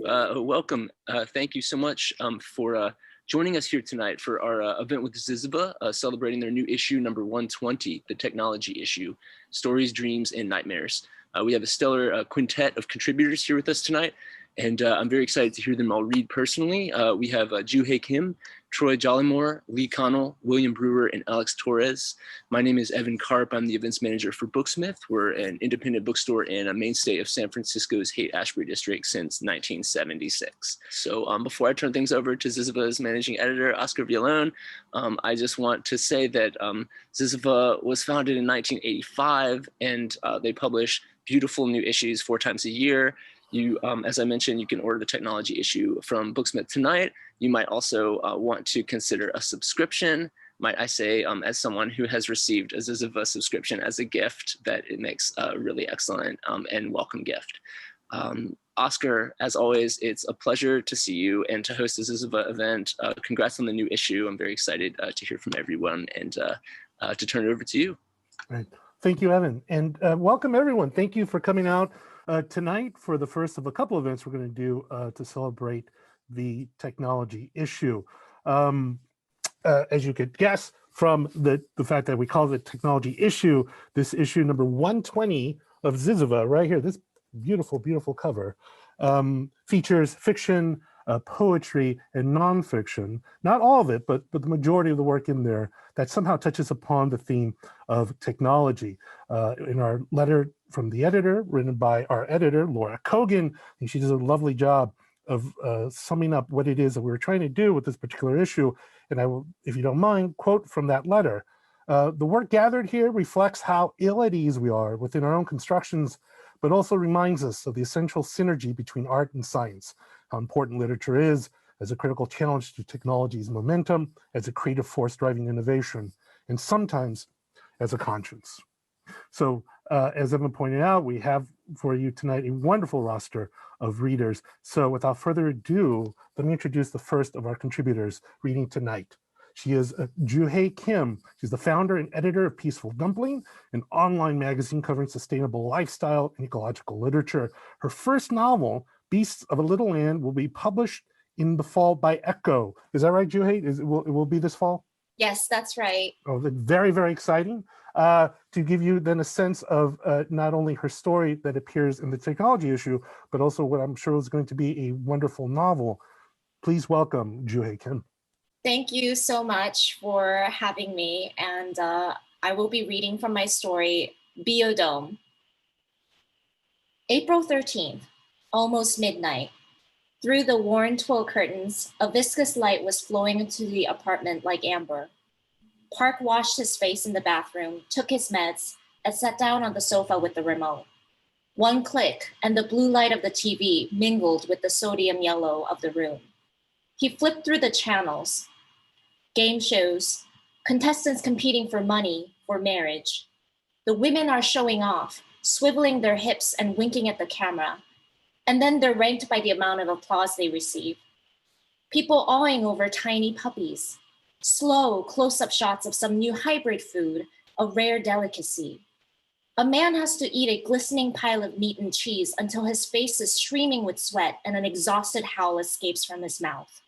Welcome. Thank you so much for joining us here tonight for our event with Zyzzyva, celebrating their new issue number 120, the technology issue, Stories, Dreams, and Nightmares. We have a stellar quintet of contributors here with us tonight, and I'm very excited to hear them all read personally. We have Jewhe Kim, Troy Jollimore, Lee Conell, William Brewer, and Alex Torres. My name is Evan Karp. I'm the events manager for Booksmith. We're an independent bookstore and a mainstay of San Francisco's Haight-Ashbury district since 1976. So before I turn things over to Zyzzyva's managing editor, Oscar Villalon, I just want to say that Zyzzyva was founded in 1985, and they publish beautiful new issues 4 times a year. You, as I mentioned, you can order the technology issue from Booksmith tonight. You might also want to consider a subscription. Might I say, as someone who has received a Zyzzyva subscription as a gift, that it makes a really excellent and welcome gift. Oscar, as always, it's a pleasure to see you and to host the Zyzzyva event. Congrats on the new issue. I'm very excited to hear from everyone and to turn it over to you. Right. Thank you, Evan, and welcome everyone. Thank you for coming out tonight for the first of a couple events we're going to do to celebrate the technology issue. As you could guess from the fact that we call it technology issue, this issue number 120 of Zyzzyva right here, this beautiful, beautiful cover, features fiction, poetry, and nonfiction. Not all of it, but the majority of the work in there that somehow touches upon the theme of technology. In our letter from the editor, written by our editor, Laura Kogan, and she does a lovely job of summing up what it is that we were trying to do with this particular issue. And I will, if you don't mind, quote from that letter. The work gathered here reflects how ill at ease we are within our own constructions, but also reminds us of the essential synergy between art and science, how important literature is as a critical challenge to technology's momentum, as a creative force driving innovation, and sometimes as a conscience. So as Evan pointed out, we have for you tonight a wonderful roster of readers. So without further ado, let me introduce the first of our contributors reading tonight. She is Jewhe Kim. She's the founder and editor of Peaceful Dumpling, an online magazine covering sustainable lifestyle and ecological literature. Her first novel, Beasts of a Little Land, will be published in the fall by Echo. Is that right, Jewhe? It will be this fall? Yes, that's right. Oh, very, very exciting. To give you then a sense of not only her story that appears in the technology issue, but also what I'm sure is going to be a wonderful novel. Please welcome Jewhe Kim. Thank you so much for having me. And I will be reading from my story, Biodome. April 13th, almost midnight. Through the worn twill curtains, a viscous light was flowing into the apartment like amber. Park washed his face in the bathroom, took his meds, and sat down on the sofa with the remote. One click, and the blue light of the TV mingled with the sodium yellow of the room. He flipped through the channels. Game shows, contestants competing for money, for marriage. The women are showing off, swiveling their hips and winking at the camera. And then they're ranked by the amount of applause they receive. People awing over tiny puppies. Slow close-up shots of some new hybrid food, a rare delicacy. A man has to eat a glistening pile of meat and cheese until his face is streaming with sweat and an exhausted howl escapes from his mouth.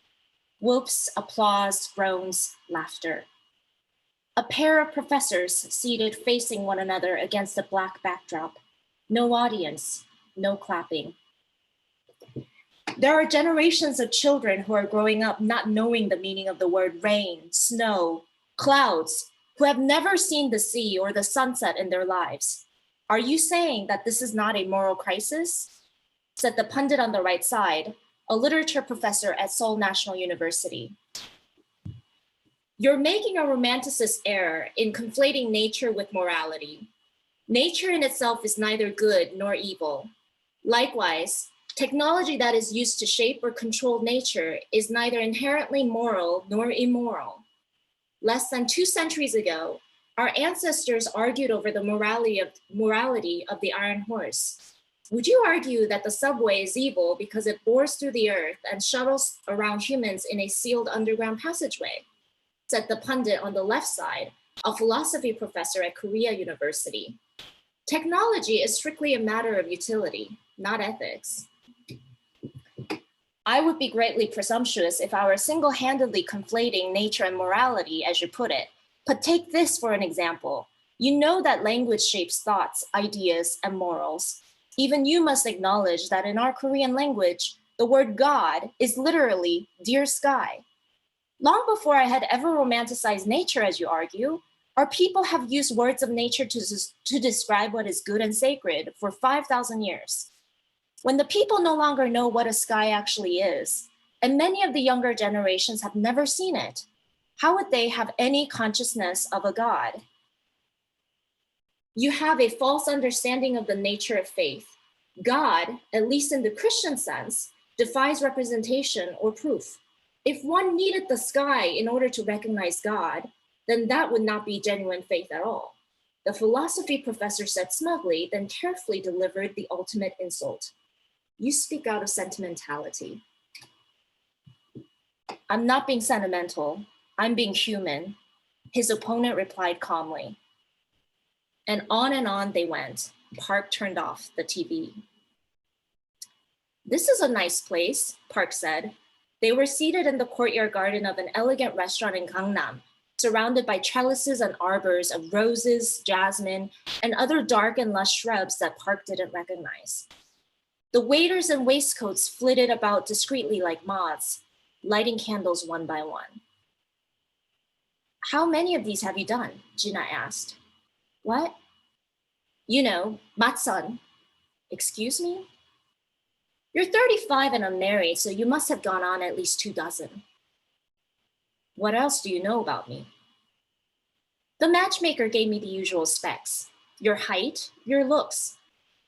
Whoops, applause, groans, laughter. A pair of professors seated facing one another against a black backdrop. No audience, no clapping. There are generations of children who are growing up not knowing the meaning of the word rain, snow, clouds, who have never seen the sea or the sunset in their lives. Are you saying that this is not a moral crisis? Said the pundit on the right side, a literature professor at Seoul National University. You're making a romanticist error in conflating nature with morality. Nature in itself is neither good nor evil. Likewise, technology that is used to shape or control nature is neither inherently moral nor immoral. Less than 2 centuries ago, our ancestors argued over the morality of the iron horse. Would you argue that the subway is evil because it bores through the earth and shuttles around humans in a sealed underground passageway? Said the pundit on the left side, a philosophy professor at Korea University. Technology is strictly a matter of utility, not ethics. I would be greatly presumptuous if I were single-handedly conflating nature and morality, as you put it. But take this for an example. You know that language shapes thoughts, ideas, and morals. Even you must acknowledge that in our Korean language, the word God is literally dear sky. Long before I had ever romanticized nature, as you argue, our people have used words of nature to describe what is good and sacred for 5,000 years. When the people no longer know what a sky actually is, and many of the younger generations have never seen it, how would they have any consciousness of a God? You have a false understanding of the nature of faith. God, at least in the Christian sense, defies representation or proof. If one needed the sky in order to recognize God, then that would not be genuine faith at all. The philosophy professor said smugly, then carefully delivered the ultimate insult. You speak out of sentimentality. I'm not being sentimental. I'm being human, his opponent replied calmly. And on they went. Park turned off the TV. This is a nice place, Park said. They were seated in the courtyard garden of an elegant restaurant in Gangnam, surrounded by trellises and arbors of roses, jasmine, and other dark and lush shrubs that Park didn't recognize. The waiters in waistcoats flitted about discreetly like moths, lighting candles one by one. How many of these have you done? Gina asked. What? You know, matson. Excuse me? You're 35 and unmarried, so you must have gone on at least 2 dozen. What else do you know about me? The matchmaker gave me the usual specs. Your height, your looks.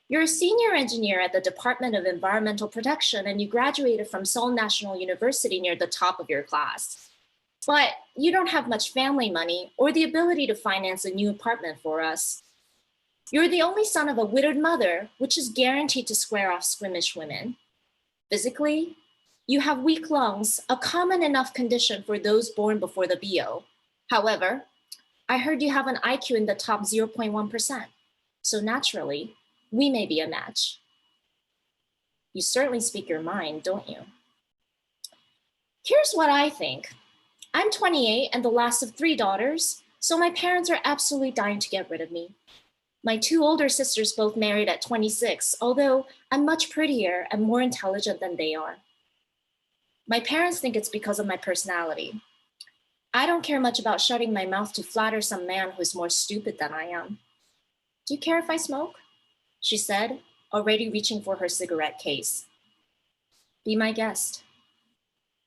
You're a senior engineer at the Department of Environmental Protection and you graduated from Seoul National University near the top of your class. But you don't have much family money or the ability to finance a new apartment for us. You're the only son of a widowed mother, which is guaranteed to square off squeamish women. Physically, you have weak lungs, a common enough condition for those born before the BO. However, I heard you have an IQ in the top 0.1%. So naturally, we may be a match. You certainly speak your mind, don't you? Here's what I think. I'm 28 and the last of 3 daughters, so my parents are absolutely dying to get rid of me. My 2 older sisters both married at 26, although I'm much prettier and more intelligent than they are. My parents think it's because of my personality. I don't care much about shutting my mouth to flatter some man who's more stupid than I am. Do you care if I smoke? She said, already reaching for her cigarette case. Be my guest.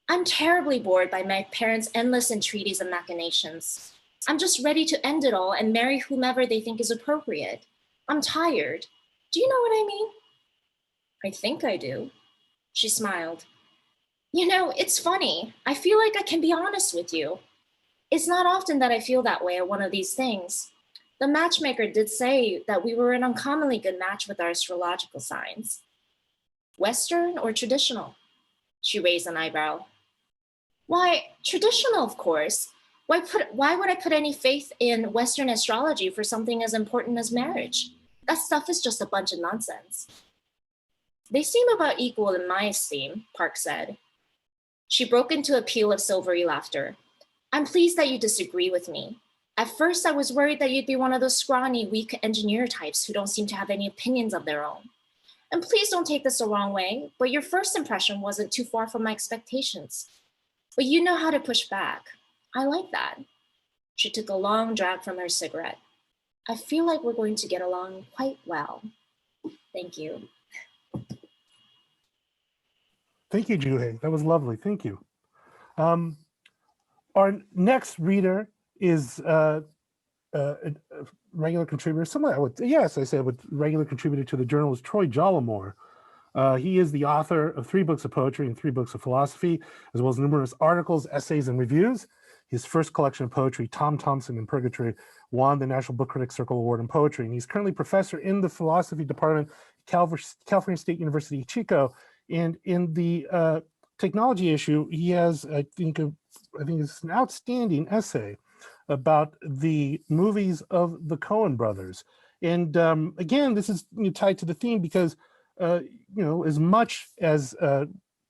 I'm terribly bored by my parents' endless entreaties and machinations. I'm just ready to end it all and marry whomever they think is appropriate. I'm tired. Do you know what I mean? I think I do. She smiled. You know, it's funny. I feel like I can be honest with you. It's not often that I feel that way at one of these things. The matchmaker did say that we were an uncommonly good match with our astrological signs. Western or traditional? She raised an eyebrow. Why, traditional, of course. Why would I put any faith in Western astrology for something as important as marriage? That stuff is just a bunch of nonsense. They seem about equal in my esteem, Park said. She broke into a peal of silvery laughter. I'm pleased that you disagree with me. At first, I was worried that you'd be one of those scrawny, weak engineer types who don't seem to have any opinions of their own. And please don't take this the wrong way, but your first impression wasn't too far from my expectations. But you know how to push back. I like that. She took a long drag from her cigarette. I feel like we're going to get along quite well. Thank you. Thank you, Jewhe. That was lovely. Thank you. Our next reader is a regular contributor. Regular contributor to the journal is Troy Jollimore. He is the author of 3 books of poetry and 3 books of philosophy, as well as numerous articles, essays, and reviews. His first collection of poetry, Tom Thompson in Purgatory, won the National Book Critics Circle Award in Poetry. And he's currently professor in the philosophy department, California State University, Chico. And in the technology issue, he has, I think it's an outstanding essay about the movies of the Coen brothers. And again, this is tied to the theme because, as much as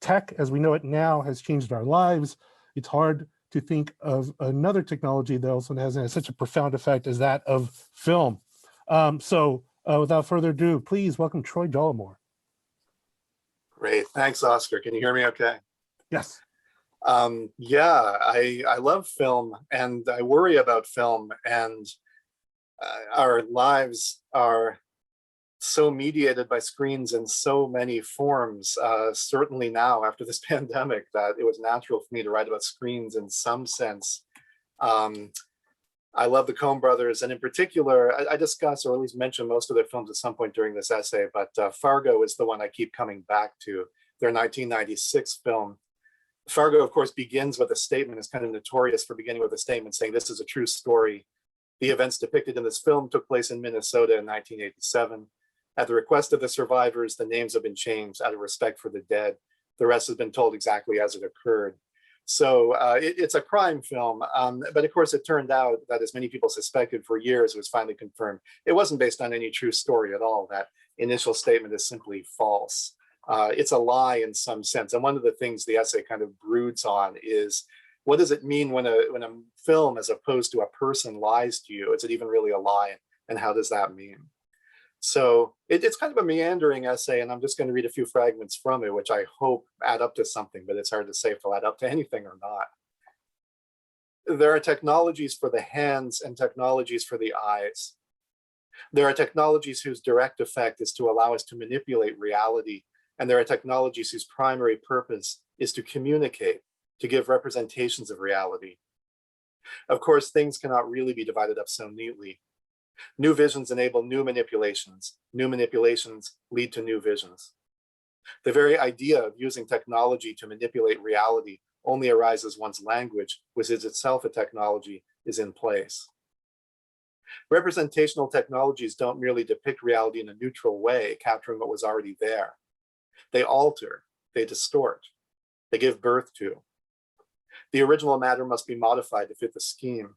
tech as we know it now has changed our lives, it's hard to think of another technology that also has such a profound effect as that of film. Without further ado, please welcome Troy Jollimore. Great, thanks, Oscar. Can you hear me okay? Yes. Yeah, I love film and I worry about film, and our lives are so mediated by screens in so many forms, certainly now after this pandemic, that it was natural for me to write about screens in some sense. I love the Coen brothers, and in particular, I discuss or at least mention most of their films at some point during this essay, but Fargo is the one I keep coming back to, their 1996 film. Fargo, of course, begins with a statement, is kind of notorious for beginning with a statement saying this is a true story. The events depicted in this film took place in Minnesota in 1987. At the request of the survivors, the names have been changed out of respect for the dead. The rest has been told exactly as it occurred. So it's a crime film, but of course it turned out that, as many people suspected for years, it was finally confirmed. It wasn't based on any true story at all. That initial statement is simply false. It's a lie in some sense. And one of the things the essay kind of broods on is, what does it mean when a film, as opposed to a person, lies to you? Is it even really a lie? And how does that mean? So it's kind of a meandering essay, and I'm just going to read a few fragments from it, which I hope add up to something, but it's hard to say if they'll add up to anything or not. There are technologies for the hands and technologies for the eyes. There are technologies whose direct effect is to allow us to manipulate reality, and there are technologies whose primary purpose is to communicate, to give representations of reality. Of course, things cannot really be divided up so neatly. New visions enable new manipulations. New manipulations lead to new visions. The very idea of using technology to manipulate reality only arises once language, which is itself a technology, is in place. Representational technologies don't merely depict reality in a neutral way, capturing what was already there. They alter, they distort, they give birth to. The original matter must be modified to fit the scheme.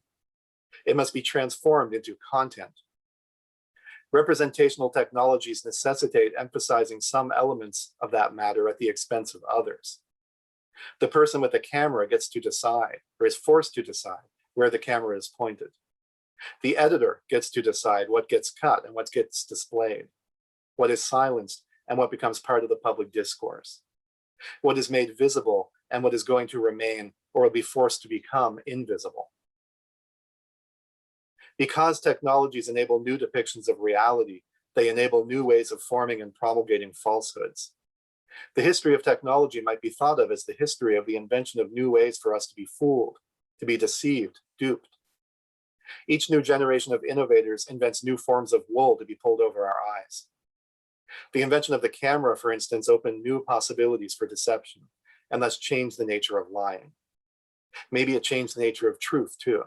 It must be transformed into content. Representational technologies necessitate emphasizing some elements of that matter at the expense of others. The person with the camera gets to decide, or is forced to decide, where the camera is pointed. The editor gets to decide what gets cut and what gets displayed, what is silenced and what becomes part of the public discourse, what is made visible and what is going to remain or will be forced to become invisible. Because technologies enable new depictions of reality, they enable new ways of forming and promulgating falsehoods. The history of technology might be thought of as the history of the invention of new ways for us to be fooled, to be deceived, duped. Each new generation of innovators invents new forms of wool to be pulled over our eyes. The invention of the camera, for instance, opened new possibilities for deception, and thus changed the nature of lying. Maybe it changed the nature of truth, too.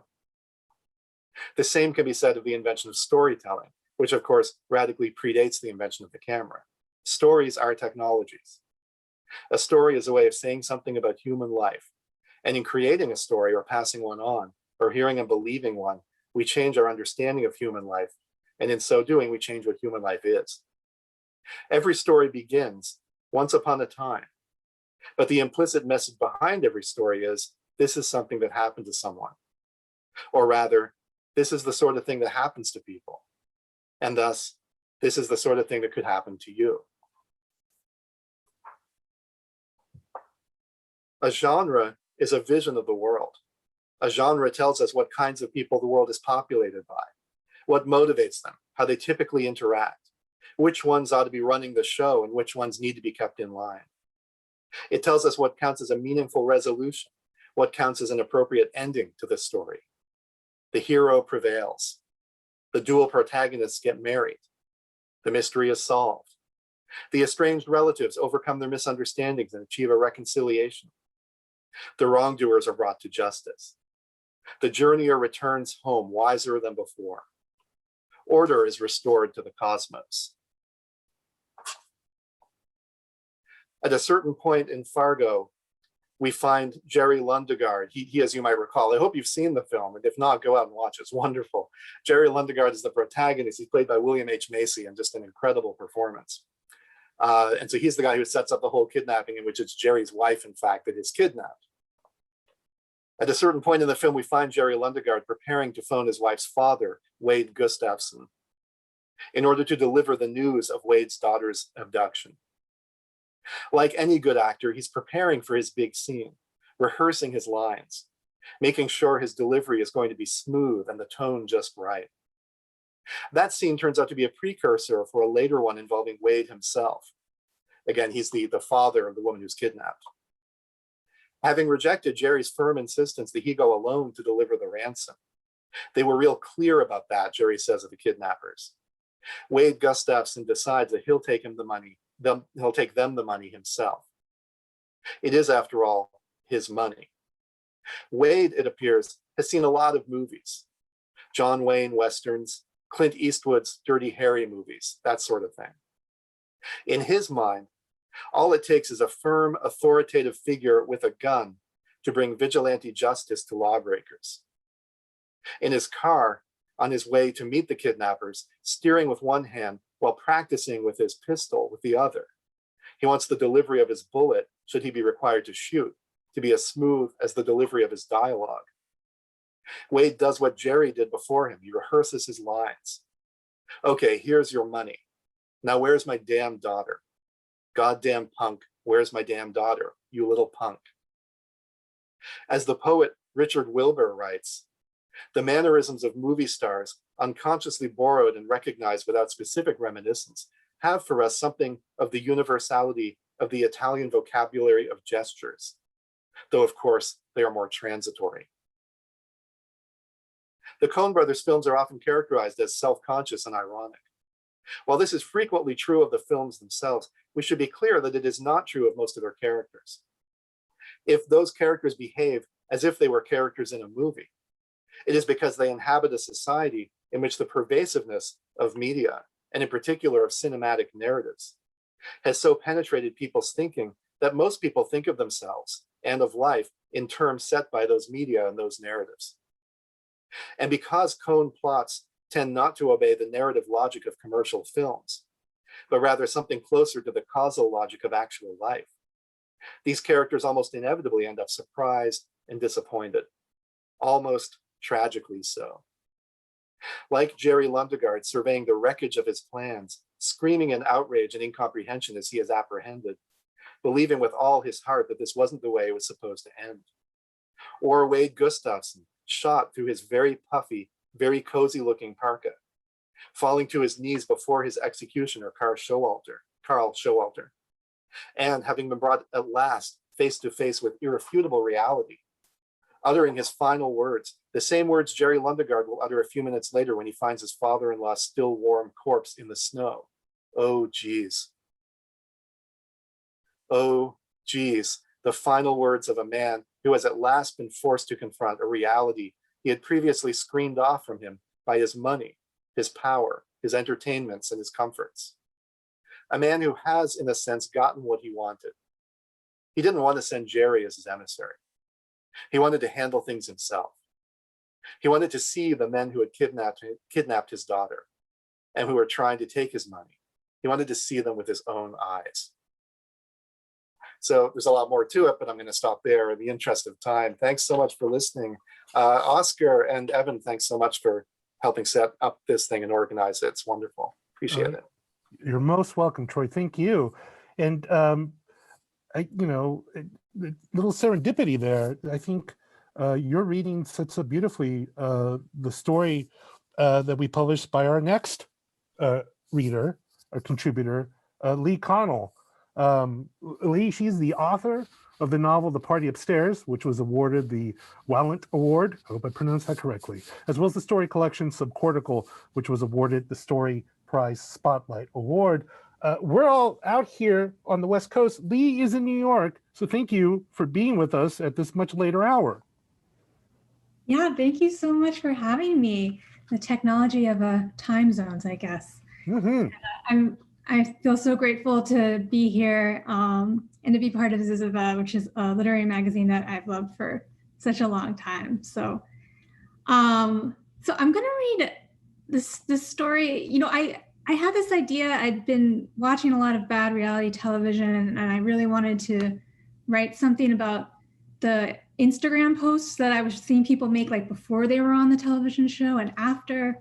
The same can be said of the invention of storytelling, which of course radically predates the invention of the camera. Stories are technologies. A story is a way of saying something about human life. And in creating a story or passing one on, or hearing and believing one, we change our understanding of human life. And in so doing, we change what human life is. Every story begins once upon a time. But the implicit message behind every story is, this is something that happened to someone. Or rather, this is the sort of thing that happens to people. And thus, this is the sort of thing that could happen to you. A genre is a vision of the world. A genre tells us what kinds of people the world is populated by, what motivates them, how they typically interact, which ones ought to be running the show and which ones need to be kept in line. It tells us what counts as a meaningful resolution, what counts as an appropriate ending to the story. The hero prevails. The dual protagonists get married. The mystery is solved. The estranged relatives overcome their misunderstandings and achieve a reconciliation. The wrongdoers are brought to justice. The journeyer returns home wiser than before. Order is restored to the cosmos. At a certain point in Fargo, we find Jerry Lundegaard. He, as you might recall, I hope you've seen the film, and if not, go out and watch it. It's wonderful. Jerry Lundegaard is the protagonist. He's played by William H. Macy, and just an incredible performance. And so he's the guy who sets up the whole kidnapping, in which it's Jerry's wife, in fact, that is kidnapped. At a certain point in the film, we find Jerry Lundegaard preparing to phone his wife's father, Wade Gustafson, in order to deliver the news of Wade's daughter's abduction. Like any good actor, he's preparing for his big scene, rehearsing his lines, making sure his delivery is going to be smooth and the tone just right. That scene turns out to be a precursor for a later one involving Wade himself. Again, he's the father of the woman who's kidnapped. Having rejected Jerry's firm insistence that he go alone to deliver the ransom, they were real clear about that, Jerry says of the kidnappers. Wade Gustafson decides that he'll take them the money himself. It is, after all, his money. Wade, it appears, has seen a lot of movies. John Wayne westerns, Clint Eastwood's Dirty Harry movies, that sort of thing. In his mind, all it takes is a firm, authoritative figure with a gun to bring vigilante justice to lawbreakers. In his car, on his way to meet the kidnappers, steering with one hand while practicing with his pistol with the other, he wants the delivery of his bullet, should he be required to shoot, to be as smooth as the delivery of his dialogue. Wade does what Jerry did before him. He rehearses his lines. Okay, here's your money. Now where's my damn daughter? Goddamn punk, where's my damn daughter? You little punk. As the poet Richard Wilbur writes, the mannerisms of movie stars, unconsciously borrowed and recognized without specific reminiscence, have for us something of the universality of the Italian vocabulary of gestures, though of course they are more transitory. The Coen brothers' films are often characterized as self-conscious and ironic. While this is frequently true of the films themselves, we should be clear that it is not true of most of their characters. If those characters behave as if they were characters in a movie, it is because they inhabit a society in which the pervasiveness of media, and in particular of cinematic narratives, has so penetrated people's thinking that most people think of themselves and of life in terms set by those media and those narratives. And because Coen plots tend not to obey the narrative logic of commercial films, but rather something closer to the causal logic of actual life, these characters almost inevitably end up surprised and disappointed, almost tragically so. Like Jerry Lundegaard surveying the wreckage of his plans, screaming in outrage and incomprehension as he is apprehended, believing with all his heart that this wasn't the way it was supposed to end. Or Wade Gustafson, shot through his very puffy, very cozy looking parka, falling to his knees before his executioner, Carl Showalter, and having been brought at last face to face with irrefutable reality, uttering his final words, the same words Jerry Lundegaard will utter a few minutes later when he finds his father-in-law's still warm corpse in the snow. Oh, geez. Oh, geez. The final words of a man who has at last been forced to confront a reality he had previously screened off from him by his money, his power, his entertainments, and his comforts. A man who has, in a sense, gotten what he wanted. He didn't want to send Jerry as his emissary. He wanted to handle things himself. He wanted to see the men who had kidnapped his daughter and who were trying to take his money. He wanted to see them with his own eyes. So there's a lot more to it, but I'm going to stop there in the interest of time. Thanks so much for listening. Oscar and Evan, thanks so much for helping set up this thing and organize it. It's wonderful. Appreciate it. You're most welcome, Troy. Thank you. And little serendipity there. I think your reading sets up beautifully the story that we published by our next reader or contributor, Lee Conell. Lee, she's the author of the novel The Party Upstairs, which was awarded the Willalon Award, I hope I pronounced that correctly, as well as the story collection Subcortical, which was awarded the Story Prize Spotlight Award. We're all out here on the West Coast. Lee is in New York, so thank you for being with us at this much later hour. Yeah, thank you so much for having me. The technology of time zones, I guess. Mm-hmm. I feel so grateful to be here and to be part of Zyzzyva, which is a literary magazine that I've loved for such a long time. So I'm going to read this story. You know, I had this idea. I'd been watching a lot of bad reality television, and I really wanted to write something about the Instagram posts that I was seeing people make like before they were on the television show and after.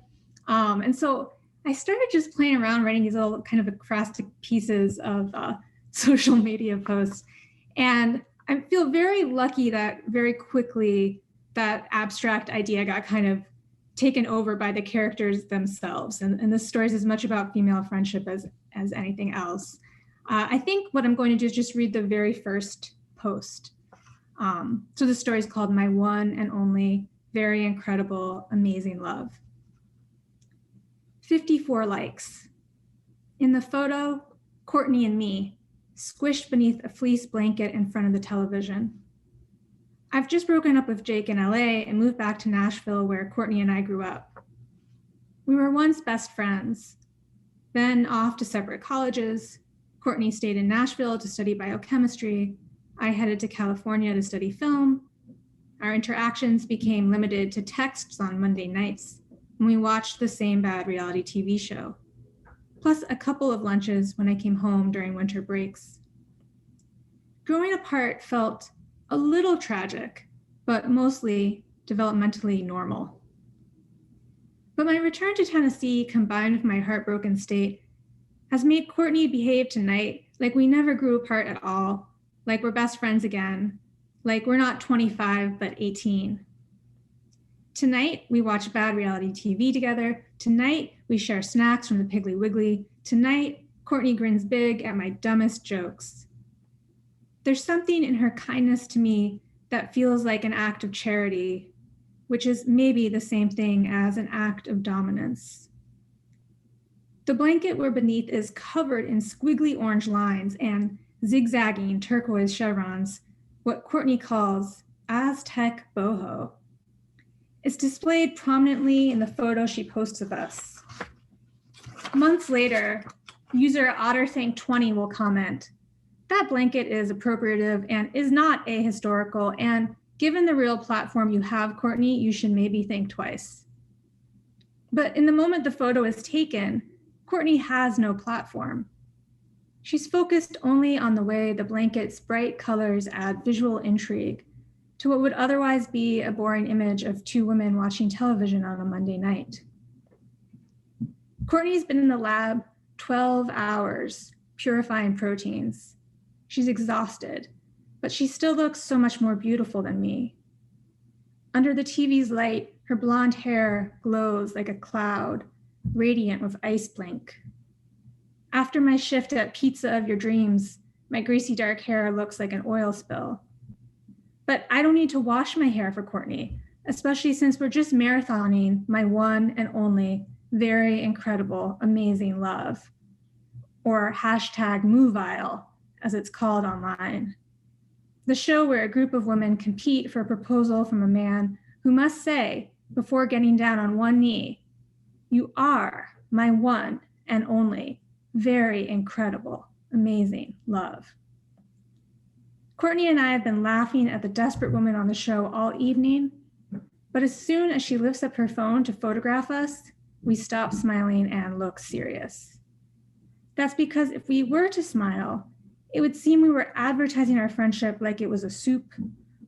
And so I started just playing around writing these little kind of acrostic pieces of social media posts. And I feel very lucky that very quickly that abstract idea got kind of taken over by the characters themselves. And this story is as much about female friendship as anything else. I think what I'm going to do is just read the very first post. So the story is called My One and Only Very Incredible, Amazing Love. 54 likes. In the photo, Courtney and me, squished beneath a fleece blanket in front of the television. I've just broken up with Jake in LA and moved back to Nashville where Courtney and I grew up. We were once best friends, then off to separate colleges. Courtney stayed in Nashville to study biochemistry. I headed to California to study film. Our interactions became limited to texts on Monday nights, and we watched the same bad reality TV show, plus a couple of lunches when I came home during winter breaks. Growing apart felt a little tragic, but mostly developmentally normal. But my return to Tennessee, combined with my heartbroken state, has made Courtney behave tonight like we never grew apart at all, like we're best friends again, like we're not 25, but 18. Tonight, we watch bad reality TV together. Tonight, we share snacks from the Piggly Wiggly. Tonight, Courtney grins big at my dumbest jokes. There's something in her kindness to me that feels like an act of charity, which is maybe the same thing as an act of dominance. The blanket we're beneath is covered in squiggly orange lines and zigzagging turquoise chevrons, what Courtney calls Aztec boho. It's displayed prominently in the photo she posts of us. Months later, user OtterThank20 will comment, "That blanket is appropriative and is not ahistorical, and given the real platform you have, Courtney, you should maybe think twice." But in the moment the photo is taken, Courtney has no platform. She's focused only on the way the blanket's bright colors add visual intrigue to what would otherwise be a boring image of two women watching television on a Monday night. Courtney's been in the lab 12 hours purifying proteins. She's exhausted, but she still looks so much more beautiful than me. Under the TV's light, her blonde hair glows like a cloud, radiant with ice blink. After my shift at Pizza of Your Dreams, my greasy dark hair looks like an oil spill. But I don't need to wash my hair for Courtney, especially since we're just marathoning My One and Only Very Incredible, Amazing Love, or #Movile, as it's called online. The show where a group of women compete for a proposal from a man who must say, before getting down on one knee, "You are my one and only very incredible, amazing love." Courtney and I have been laughing at the desperate woman on the show all evening, but as soon as she lifts up her phone to photograph us, we stop smiling and look serious. That's because if we were to smile, it would seem we were advertising our friendship like it was a soup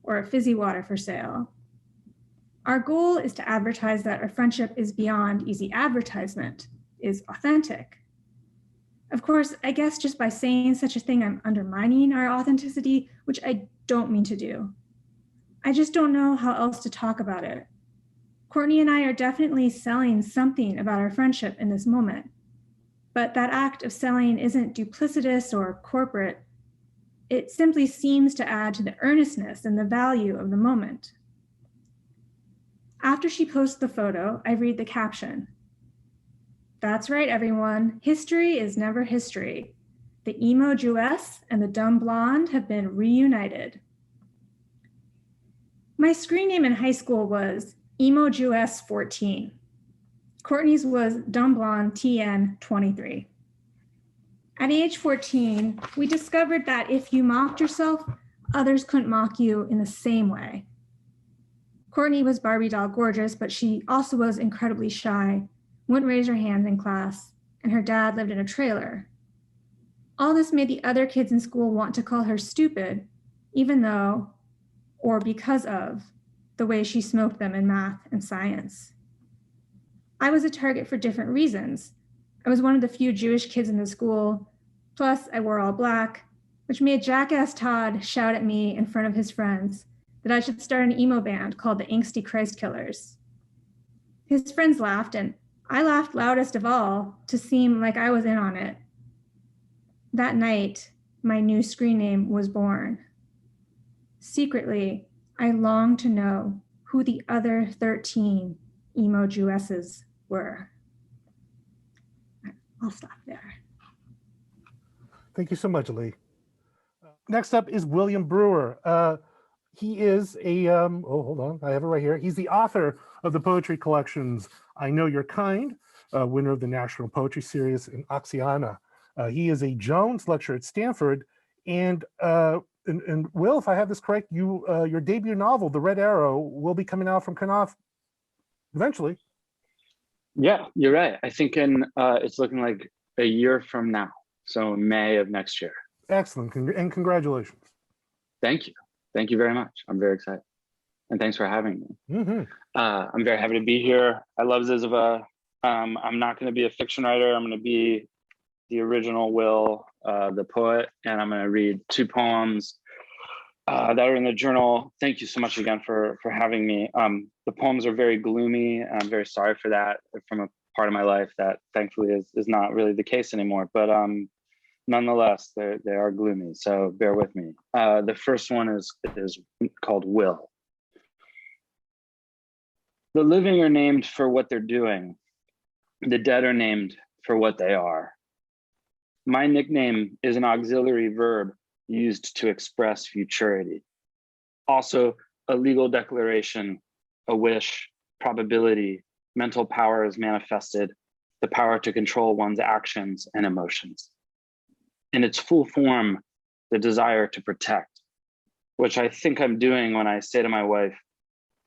or a fizzy water for sale. Our goal is to advertise that our friendship is beyond easy advertisement, is authentic. Of course, I guess just by saying such a thing, I'm undermining our authenticity, which I don't mean to do. I just don't know how else to talk about it. Courtney and I are definitely selling something about our friendship in this moment, but that act of selling isn't duplicitous or corporate. It simply seems to add to the earnestness and the value of the moment. After she posts the photo, I read the caption. "That's right, everyone. History is never history. The emo Jewess and the dumb blonde have been reunited." My screen name in high school was Emo Jewess 14. Courtney's was Dumb Blonde TN 23. At age 14, we discovered that if you mocked yourself, others couldn't mock you in the same way. Courtney was Barbie doll gorgeous, but she also was incredibly shy, wouldn't raise her hand in class, and her dad lived in a trailer. All this made the other kids in school want to call her stupid, even though, or because of, the way she smoked them in math and science. I was a target for different reasons. I was one of the few Jewish kids in the school, plus I wore all black, which made Jackass Todd shout at me in front of his friends that I should start an emo band called the Angsty Christ Killers. His friends laughed, and I laughed loudest of all to seem like I was in on it. That night, my new screen name was born. Secretly, I longed to know who the other 13 emo Jewesses were. I'll stop there. Thank you so much, Lee. Next up is William Brewer. He is a, hold on, I have it right here. He's the author of the poetry collections I Know You're Kind, winner of the National Poetry Series in Oxiana. He is a Jones lecturer at Stanford. And Will, if I have this correct, your debut novel, The Red Arrow, will be coming out from Knopf eventually. Yeah, you're right. I think it's looking like a year from now. So May of next year. Excellent, and congratulations. Thank you. Thank you very much. I'm very excited. And thanks for having me. Mm-hmm. I'm very happy to be here. I love Zyzzyva. I'm not going to be a fiction writer. I'm going to be the original Will, the poet, and I'm going to read 2 poems that are in the journal. Thank you so much again for having me. The poems are very gloomy, and I'm very sorry for that from a part of my life that thankfully is not really the case anymore. But nonetheless, they are gloomy, so bear with me. The first one is called Will. The living are named for what they're doing. The dead are named for what they are. My nickname is an auxiliary verb used to express futurity. Also, a legal declaration, a wish, probability, mental power is manifested, the power to control one's actions and emotions. In its full form, the desire to protect, which I think I'm doing when I say to my wife,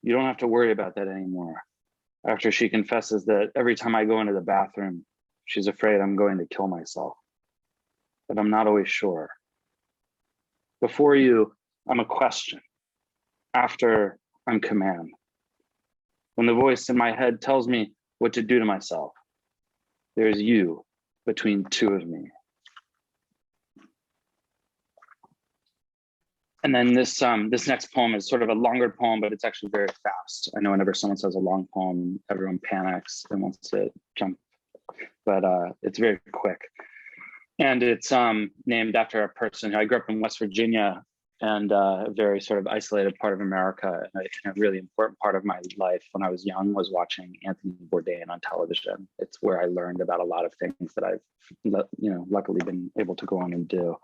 you don't have to worry about that anymore. After she confesses that every time I go into the bathroom, she's afraid I'm going to kill myself. But I'm not always sure. Before you, I'm a question. After, I'm command. When the voice in my head tells me what to do to myself, there's you between two of me. And then this next poem is sort of a longer poem, but it's actually very fast. I know whenever someone says a long poem, everyone panics and wants to jump, but it's very quick. And it's named after a person who I grew up in West Virginia, and a very sort of isolated part of America. And a really important part of my life when I was young was watching Anthony Bourdain on television. It's where I learned about a lot of things that I've, luckily been able to go on and do.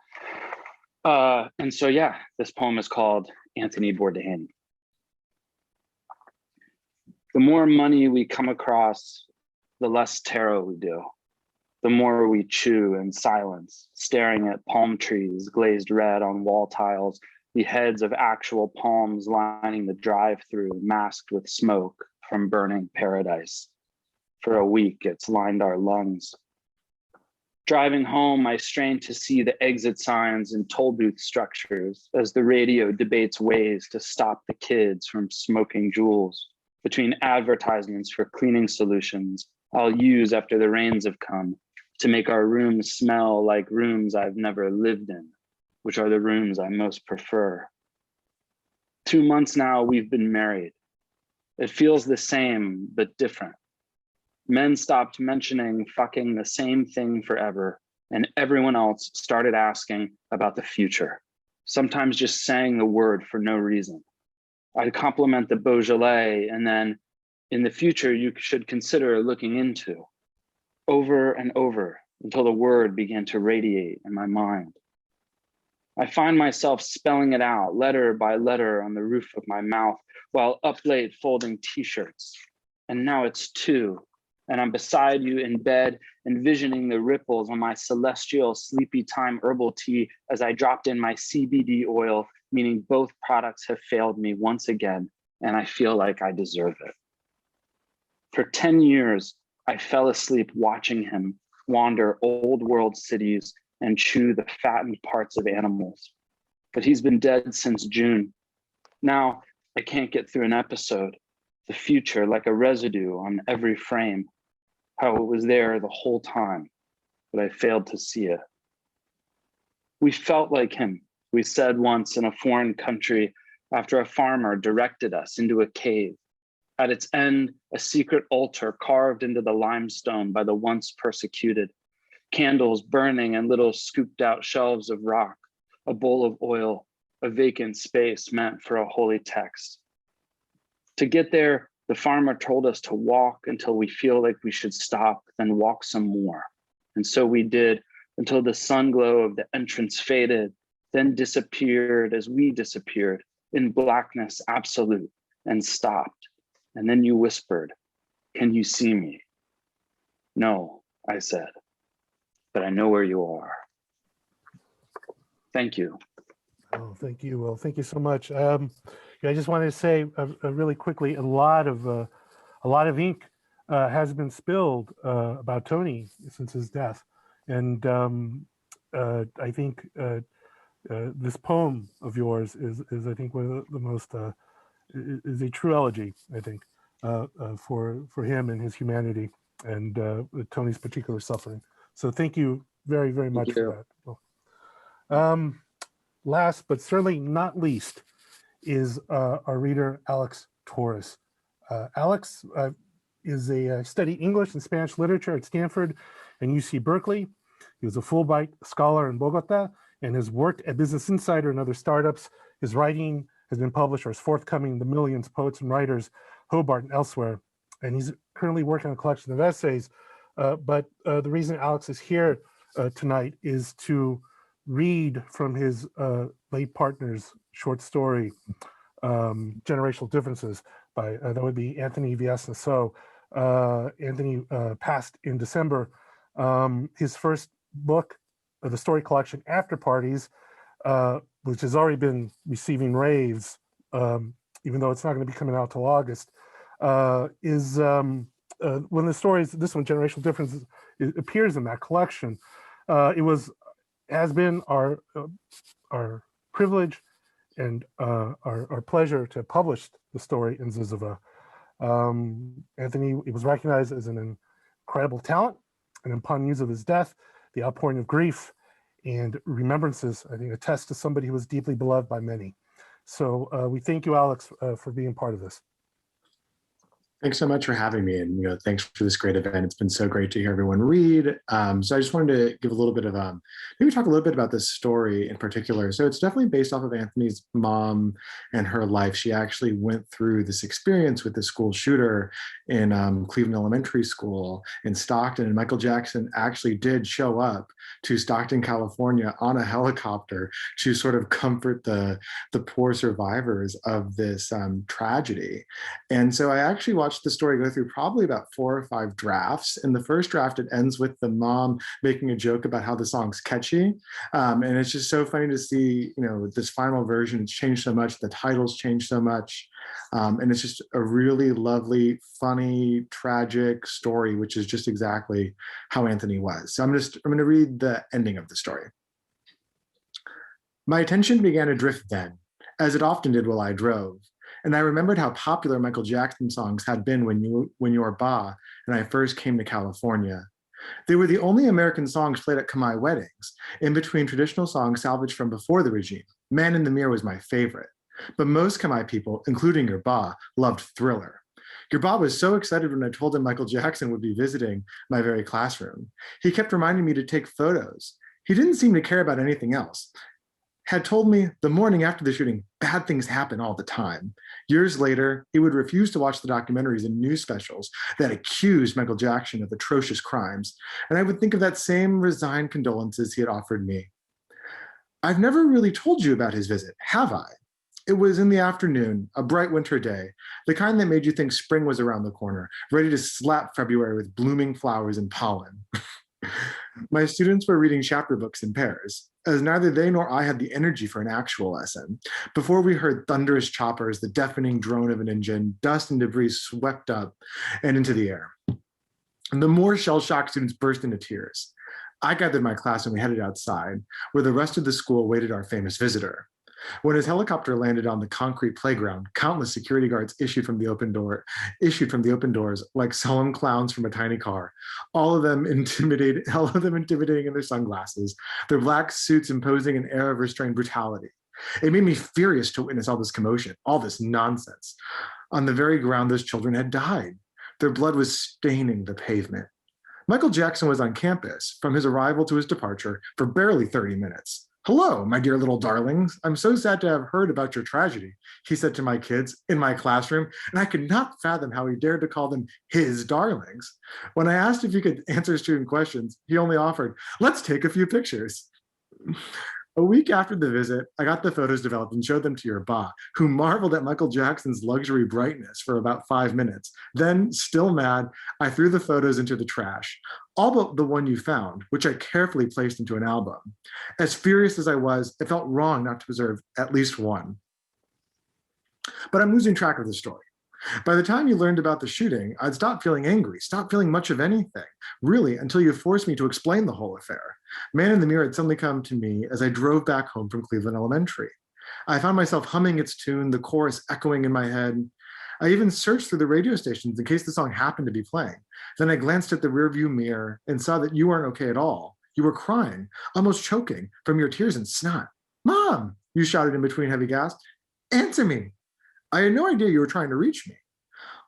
And so, yeah, this poem is called Anthony Bourdain. The more money we come across, the less tarot we do. The more we chew in silence, staring at palm trees glazed red on wall tiles, the heads of actual palms lining the drive-through, masked with smoke from burning paradise. For a week, it's lined our lungs. Driving home, I strain to see the exit signs and toll booth structures as the radio debates ways to stop the kids from smoking jewels between advertisements for cleaning solutions I'll use after the rains have come to make our rooms smell like rooms I've never lived in, which are the rooms I most prefer. 2 months now, we've been married. It feels the same, but different. Men stopped mentioning fucking the same thing forever, and everyone else started asking about the future, sometimes just saying the word for no reason. I'd compliment the Beaujolais, and then, in the future, you should consider looking into. Over and over until the word began to radiate in my mind. I find myself spelling it out letter by letter on the roof of my mouth while up late folding t-shirts. And now it's 2, and I'm beside you in bed, envisioning the ripples on my celestial sleepy time herbal tea as I dropped in my CBD oil, meaning both products have failed me once again, and I feel like I deserve it. For 10 years, I fell asleep watching him wander old world cities, and chew the fattened parts of animals. But he's been dead since June. Now I can't get through an episode. The future like a residue on every frame. How it was there the whole time, but I failed to see it. We felt like him, we said once in a foreign country after a farmer directed us into a cave. At its end, a secret altar carved into the limestone by the once persecuted. Candles burning and little scooped out shelves of rock, a bowl of oil, a vacant space meant for a holy text. To get there, the farmer told us to walk until we feel like we should stop, then walk some more. And so we did until the sun glow of the entrance faded, then disappeared as we disappeared in blackness absolute and stopped. And then you whispered, "Can you see me?" "No," I said, "but I know where you are." Thank you. Oh, thank you. Well, thank you so much. Yeah, I just wanted to say really quickly, a lot of ink has been spilled about Tony since his death, and I think this poem of yours is I think one of the most is a true elegy, I think, for him and his humanity and Tony's particular suffering. So thank you very, very much for that. Last but certainly not least is our reader, Alex Torres. Alex is studied English and Spanish literature at Stanford and UC Berkeley. He was a Fulbright scholar in Bogota and has worked at Business Insider and other startups. His writing has been published or is forthcoming in The Millions, Poets and Writers, Hobart, and elsewhere. And he's currently working on a collection of essays. But the reason Alex is here tonight is to read from his late partner's short story, Generational Differences, by that would be Anthony Veasna. So Anthony passed in December. His first book, the story collection After Parties, which has already been receiving raves, even though it's not going to be coming out till August, is one of the stories. This one, Generational Differences, it appears in that collection. It has been our privilege and our pleasure to publish the story in Zyzzyva. Anthony, he was recognized as an incredible talent, and upon news of his death, the outpouring of grief and remembrances, I think, attest to somebody who was deeply beloved by many. So we thank you, Alex, for being part of this. Thanks so much for having me, and thanks for this great event. It's been so great to hear everyone read. So I just wanted to give a little bit of maybe talk a little bit about this story in particular. So it's definitely based off of Anthony's mom and her life. She actually went through this experience with the school shooter in Cleveland Elementary School in Stockton, and Michael Jackson actually did show up to Stockton, California on a helicopter to sort of comfort the poor survivors of this tragedy. And so I actually watched the story go through probably about 4 or 5 drafts. In the first draft, it ends with the mom making a joke about how the song's catchy. And it's just so funny to see, this final version, it's changed so much, the title's changed so much. And it's just a really lovely, funny, tragic story, which is just exactly how Anthony was. So I'm going to read the ending of the story. My attention began to drift then, as it often did while I drove. And I remembered how popular Michael Jackson songs had been when you were Ba and I first came to California. They were the only American songs played at Khmer weddings, in between traditional songs salvaged from before the regime. Man in the Mirror was my favorite. But most Khmer people, including your Ba, loved Thriller. Your Ba was so excited when I told him Michael Jackson would be visiting my very classroom. He kept reminding me to take photos. He didn't seem to care about anything else. Had told me the morning after the shooting, bad things happen all the time. Years later, he would refuse to watch the documentaries and news specials that accused Michael Jackson of atrocious crimes, and I would think of that same resigned condolences he had offered me. I've never really told you about his visit, have I? It was in the afternoon, a bright winter day, the kind that made you think spring was around the corner, ready to slap February with blooming flowers and pollen. My students were reading chapter books in pairs, as neither they nor I had the energy for an actual lesson. Before we heard thunderous choppers, the deafening drone of an engine, dust and debris swept up and into the air. And the more shell-shocked students burst into tears. I gathered my class and we headed outside, where the rest of the school awaited our famous visitor. When his helicopter landed on the concrete playground, countless security guards issued from the open doors like solemn clowns from a tiny car, all of them intimidating in their sunglasses, their black suits imposing an air of restrained brutality. It made me furious to witness all this commotion, all this nonsense. On the very ground those children had died. Their blood was staining the pavement. Michael Jackson was on campus from his arrival to his departure for barely 30 minutes. "Hello, my dear little darlings. I'm so sad to have heard about your tragedy," he said to my kids in my classroom, and I could not fathom how he dared to call them his darlings. When I asked if he could answer student questions, he only offered, "Let's take a few pictures." A week after the visit, I got the photos developed and showed them to your ba, who marveled at Michael Jackson's luxury brightness for about 5 minutes. Then, still mad, I threw the photos into the trash, all but the one you found, which I carefully placed into an album. As furious as I was, it felt wrong not to preserve at least one. But I'm losing track of the story. By the time you learned about the shooting, I'd stopped feeling angry, stopped feeling much of anything, really, until you forced me to explain the whole affair. Man in the Mirror had suddenly come to me as I drove back home from Cleveland Elementary. I found myself humming its tune, the chorus echoing in my head. I even searched through the radio stations in case the song happened to be playing. Then I glanced at the rearview mirror and saw that you weren't okay at all. You were crying, almost choking from your tears and snot. "Mom," you shouted in between heavy gasps, "answer me." I had no idea you were trying to reach me.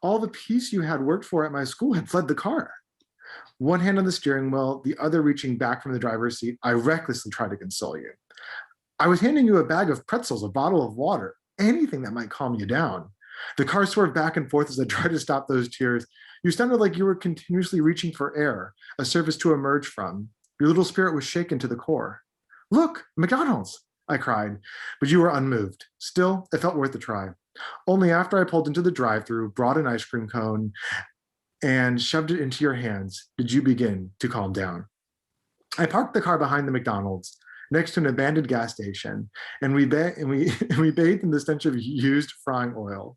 All the peace you had worked for at my school had fled the car. One hand on the steering wheel, the other reaching back from the driver's seat, I recklessly tried to console you. I was handing you a bag of pretzels, a bottle of water, anything that might calm you down. The car swerved back and forth as I tried to stop those tears. You sounded like you were continuously reaching for air, a surface to emerge from. Your little spirit was shaken to the core. "Look, McDonald's," I cried, but you were unmoved. Still, it felt worth the try. Only after I pulled into the drive-thru, brought an ice cream cone, and shoved it into your hands did you begin to calm down. I parked the car behind the McDonald's, next to an abandoned gas station, and we bathed in the stench of used frying oil.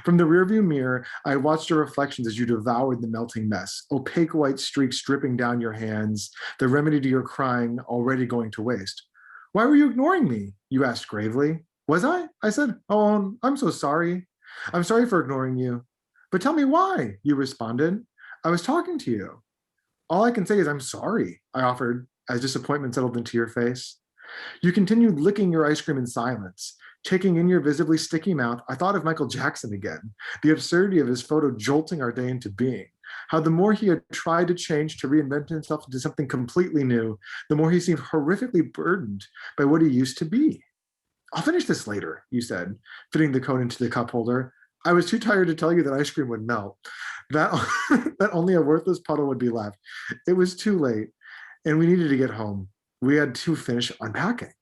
From the rearview mirror, I watched your reflections as you devoured the melting mess, opaque white streaks dripping down your hands, the remedy to your crying already going to waste. "Why were you ignoring me?" you asked gravely. "Was I?" I said. "Oh, I'm so sorry. I'm sorry for ignoring you." "But tell me why," you responded. "I was talking to you." "All I can say is I'm sorry," I offered as disappointment settled into your face. You continued licking your ice cream in silence. Taking in your visibly sticky mouth, I thought of Michael Jackson again, the absurdity of his photo jolting our day into being, how the more he had tried to change, to reinvent himself into something completely new, the more he seemed horrifically burdened by what he used to be. "I'll finish this later," you said, fitting the cone into the cup holder. I was too tired to tell you that ice cream would melt, that, that only a worthless puddle would be left. It was too late, and we needed to get home. We had to finish unpacking.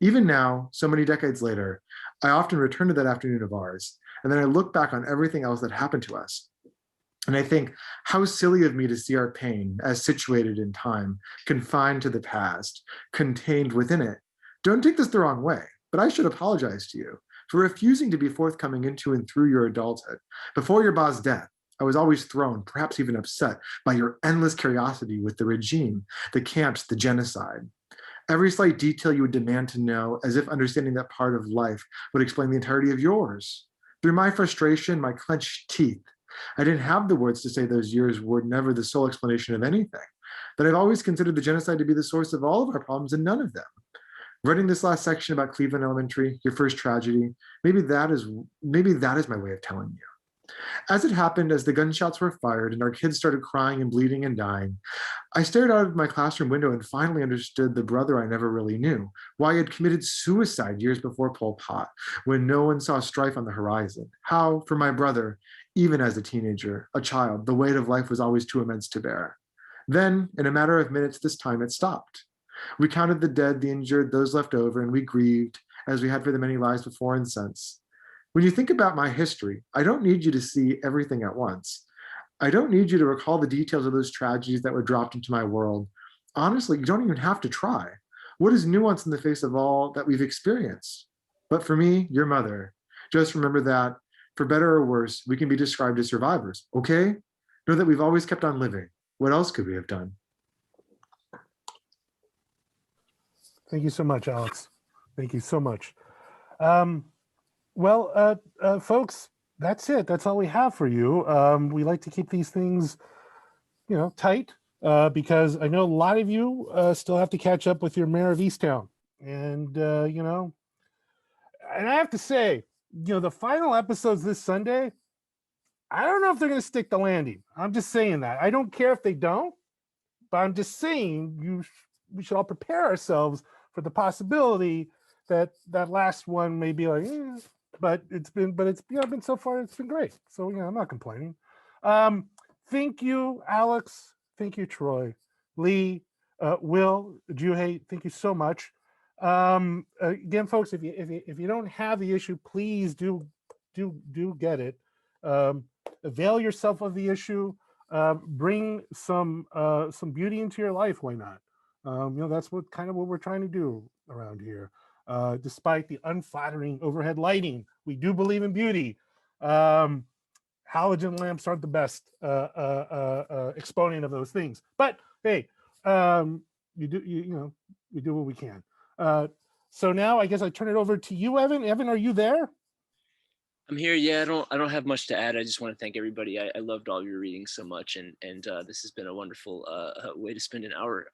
Even now, so many decades later, I often return to that afternoon of ours, and then I look back on everything else that happened to us. And I think, how silly of me to see our pain as situated in time, confined to the past, contained within it. Don't take this the wrong way, but I should apologize to you for refusing to be forthcoming into and through your adulthood. Before your ba's death, I was always thrown, perhaps even upset, by your endless curiosity with the regime, the camps, the genocide. Every slight detail you would demand to know, as if understanding that part of life would explain the entirety of yours. Through my frustration, my clenched teeth, I didn't have the words to say those years were never the sole explanation of anything, that I've always considered the genocide to be the source of all of our problems and none of them. Writing this last section about Cleveland Elementary, your first tragedy, maybe that is my way of telling you. As it happened, as the gunshots were fired and our kids started crying and bleeding and dying, I stared out of my classroom window and finally understood the brother I never really knew, why he had committed suicide years before Pol Pot, when no one saw strife on the horizon. How, for my brother, even as a teenager, a child, the weight of life was always too immense to bear. Then, in a matter of minutes, this time it stopped. We counted the dead, the injured, those left over, and we grieved, as we had for the many lives before and since. When you think about my history, I don't need you to see everything at once. I don't need you to recall the details of those tragedies that were dropped into my world. Honestly, you don't even have to try. What is nuance in the face of all that we've experienced? But for me, your mother, just remember that, for better or worse, we can be described as survivors, okay? Know that we've always kept on living. What else could we have done? Thank you so much, Alex. Thank you so much. Folks, that's it. That's all we have for you. We like to keep these things, tight, because I know a lot of you still have to catch up with your mayor of Easttown. And, and I have to say, the final episodes this Sunday, I don't know if they're going to stick the landing. I'm just saying that. I don't care if they don't, but I'm just saying we should all prepare ourselves for the possibility that last one may be like, but it's been so far, it's been great. So, I'm not complaining. Thank you, Alex. Thank you, Troy, Lee, Will, Jewhe. Thank you so much. Again, folks, if you don't have the issue, please do get it. Avail yourself of the issue. Bring some beauty into your life. Why not? That's what we're trying to do around here. Despite the unflattering overhead lighting, we do believe in beauty. Halogen lamps aren't the best exponent of those things, but hey, we do what we can. So now I guess I turn it over to you, Evan. Evan, are you there? I'm here. Yeah, I don't have much to add. I just want to thank everybody. I loved all your readings so much, and this has been a wonderful way to spend an hour.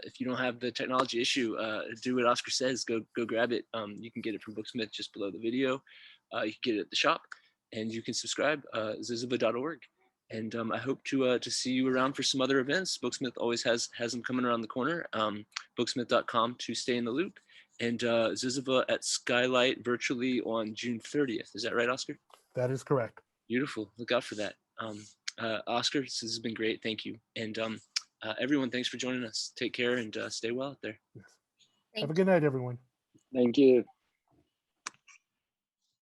If you don't have the technology issue, do what Oscar says. Go grab it. You can get it from Booksmith just below the video. You can get it at the shop, and you can subscribe. Zyzzyva.org. And I hope to see you around for some other events. Booksmith always has them coming around the corner. Booksmith.com to stay in the loop. And Zyzzyva at Skylight virtually on June 30th. Is that right, Oscar? That is correct. Beautiful. Look out for that. Oscar, this has been great. Thank you. And everyone, thanks for joining us. Take care and stay well out there. Yes. Have a good night, everyone. Thank you.